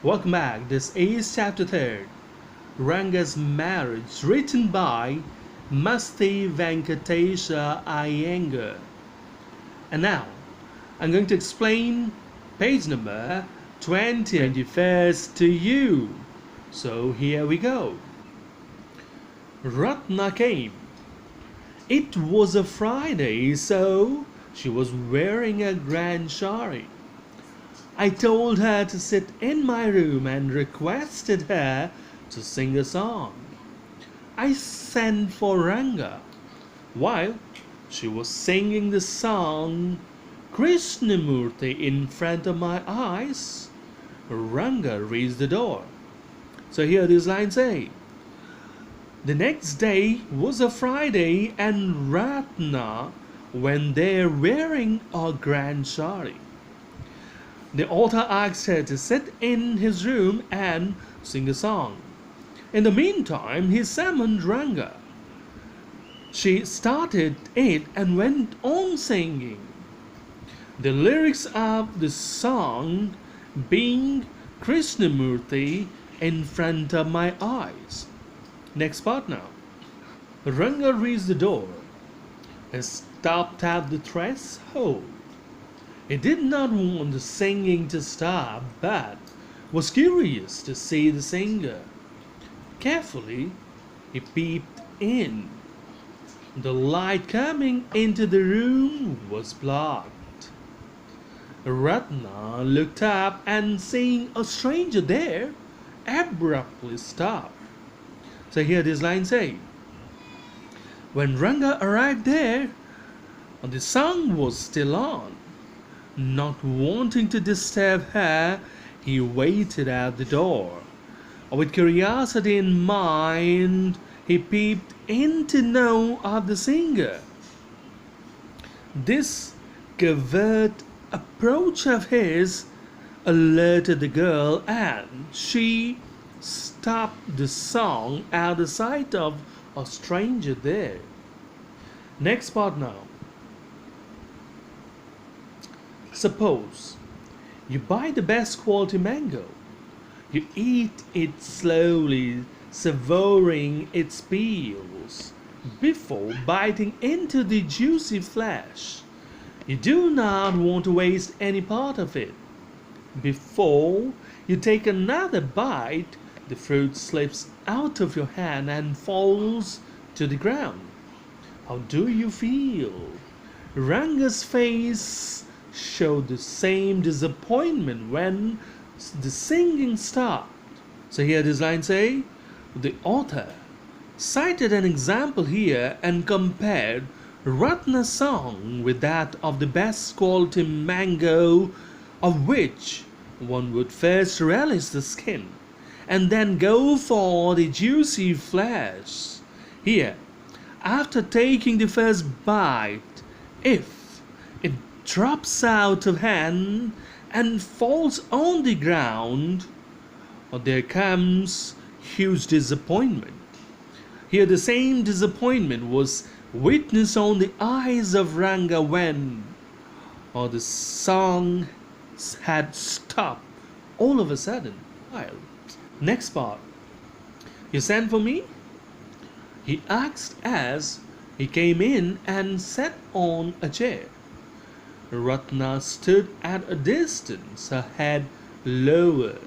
Welcome back. This is chapter 3, Ranga's marriage, written by Masti Venkatesha Iyengar. And now, I'm going to explain page number 21st to you. So here we go. Ratna came. It was a Friday, so she was wearing a grand sari. I told her to sit in my room and requested her to sing a song. I sent for Ranga. While she was singing the song Krishnamurti in front of my eyes, Ranga reached the door. So here these lines say, the next day was a Friday and Ratna went there wearing a grand sari. The author asked her to sit in his room and sing a song. In the meantime, he summoned Ranga. She started it and went on singing. The lyrics of the song being Krishnamurti in front of my eyes. Next part now. Ranga reached the door and stopped at the threshold. He did not want the singing to stop, but was curious to see the singer. Carefully, he peeped in. The light coming into the room was blocked. Ratna looked up and seeing a stranger there, abruptly stopped. So here this line say, when Ranga arrived there, the song was still on. Not wanting to disturb her, he waited at the door. With curiosity in mind, he peeped in to know of the singer. This covert approach of his alerted the girl, and she stopped the song at the sight of a stranger there. Next part now. Suppose you buy the best quality mango. You eat it slowly, savoring its peels before biting into the juicy flesh. You do not want to waste any part of it. Before you take another bite, the fruit slips out of your hand and falls to the ground. How do you feel? Ranga's face showed the same disappointment when the singing stopped. So here this line say, the author cited an example here and compared Ratna's song with that of the best quality mango, of which one would first relish the skin and then go for the juicy flesh. Here, after taking the first bite, if it drops out of hand and falls on the ground, there comes huge disappointment. Here the same disappointment was witnessed on the eyes of Ranga when the song had stopped all of a sudden. Next part. You sent for me? He asked as he came in and sat on a chair. Ratna stood at a distance, her head lowered.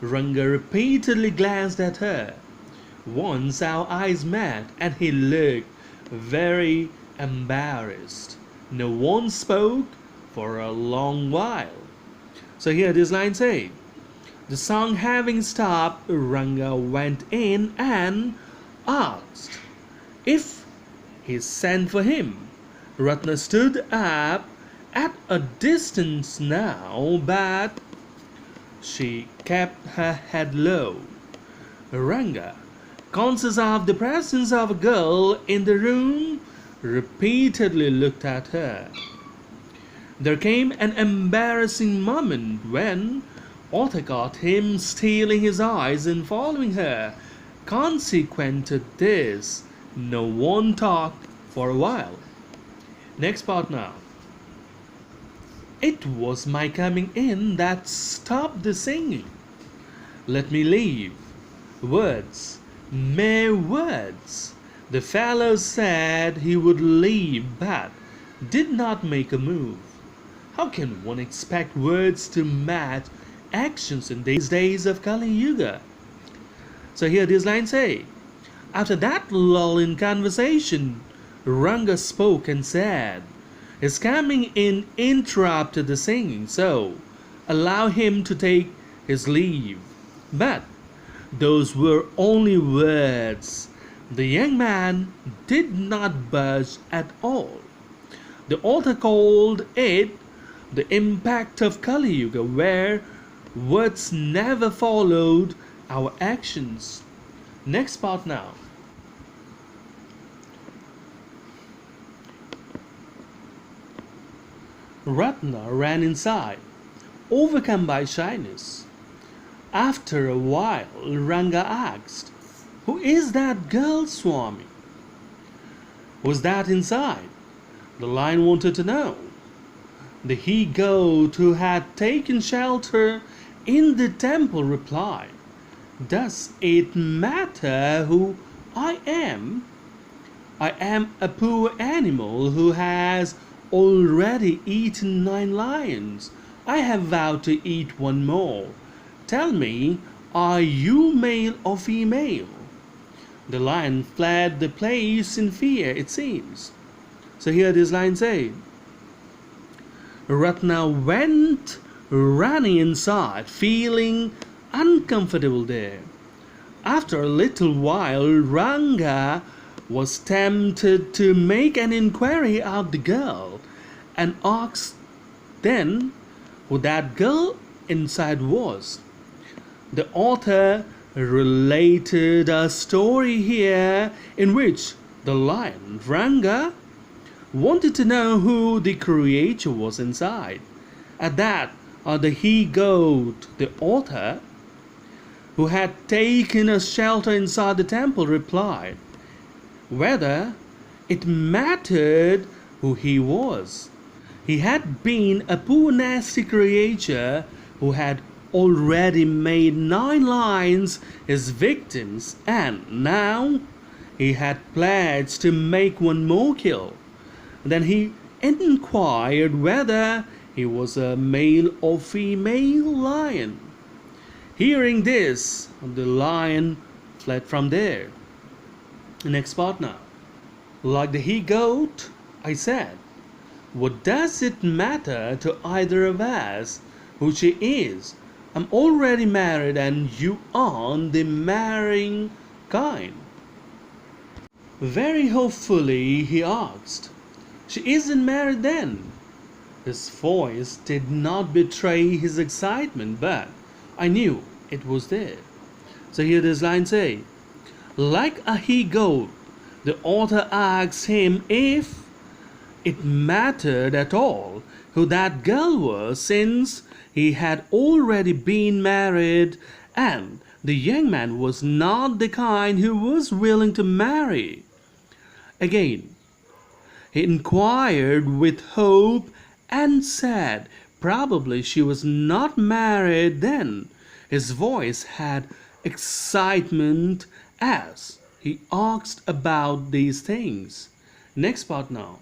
Ranga repeatedly glanced at her. Once our eyes met and he looked very embarrassed. No one spoke for a long while. So here this line say, the song having stopped, Ranga went in and asked if he sent for him. Ratna stood up at a distance now, but she kept her head low. Ranga, conscious of the presence of a girl in the room, repeatedly looked at her. There came an embarrassing moment when author caught him stealing his eyes and following her. Consequent to this, no one talked for a while. Next part now. It was my coming in that stopped the singing. let me leave. Words, mere words. The fellow said he would leave, but did not make a move. How can one expect words to match actions in these days of Kali Yuga? So here these lines say, after that lull in conversation, Ranga spoke and said, his coming in interrupted the singing, so allow him to take his leave. But those were only words. The young man did not budge at all. The author called it the impact of Kali Yuga, where words never followed our actions. Next part now. Ratna ran inside, overcome by shyness. After a while, Ranga asked, "Who is that girl, Swami?" "Who's that inside?" the lion wanted to know. The he-goat who had taken shelter in the temple replied, "Does it matter who I am? I am a poor animal who has already eaten 9 lions. I have vowed to eat one more. Tell me, are you male or female?" The lion fled the place in fear, it seems. So here this line say, Ratna went running inside, feeling uncomfortable there. After a little while, Ranga was tempted to make an inquiry of the girl and asked then who that girl inside was. The author related a story here in which the lion Ranga wanted to know who the creature was inside. At that, the he-goat, the author, who had taken a shelter inside the temple, replied whether it mattered who he was. He had been a poor nasty creature who had already made 9 lions his victims, and now he had pledged to make one more kill. Then he inquired whether he was a male or female lion. Hearing this, the lion fled from there. Next part now. Like the he-goat, I said, what does it matter to either of us who she is? I'm already married and you aren't the marrying kind. Very hopefully he asked, "She isn't married then?" His voice did not betray his excitement, but I knew it was there. So here this line say, like a he-goat, the author asks him if it mattered at all who that girl was, since he had already been married and the young man was not the kind who was willing to marry. Again, he inquired with hope and said probably she was not married then. His voice had excitement as he asked about these things. Next part now.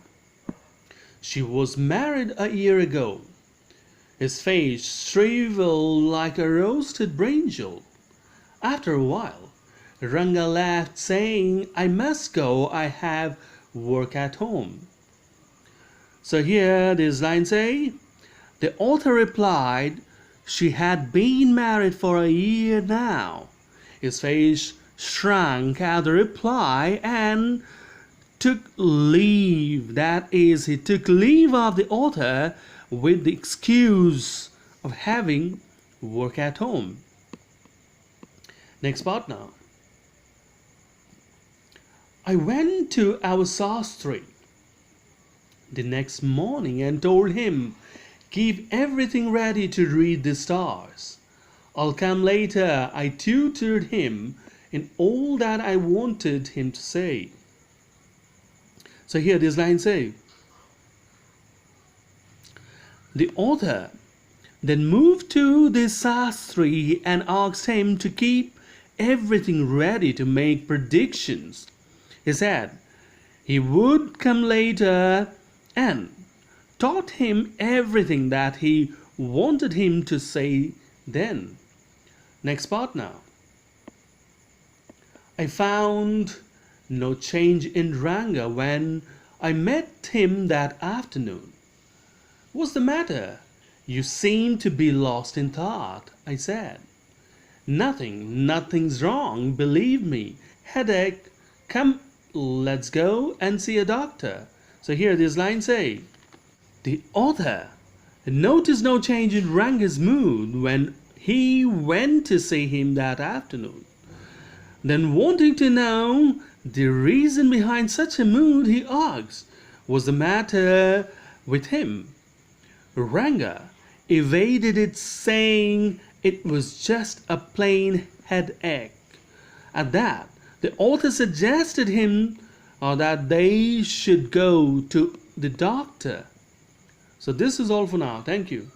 She was married a year ago. His face shriveled like a roasted brinjal. After a while, Ranga laughed, saying, "I must go, I have work at home." So here this line say, the author replied, she had been married for a year now. His face shrunk at the reply and took leave. That is, he took leave of the author with the excuse of having work at home. Next part now. I went to our Ch-3 the next morning and told him, "Keep everything ready to read the stars. I'll come later." I tutored him in all that I wanted him to say. So here this line say, the author then moved to the Ch-3 and asked him to keep everything ready to make predictions. He said he would come later and taught him everything that he wanted him to say then. Next part now. I found no change in Ranga when I met him that afternoon. What's the matter? You seem to be lost in thought, I said. Nothing's wrong, believe me. Headache, come, let's go and see a doctor. So here this line say, the author noticed no change in Ranga's mood when he went to see him that afternoon. Then wanting to know the reason behind such a mood, he asked, what's the matter with him? Ranga evaded it, saying it was just a plain headache. At that, the author suggested him that they should go to the doctor. So this is all for now. Thank you.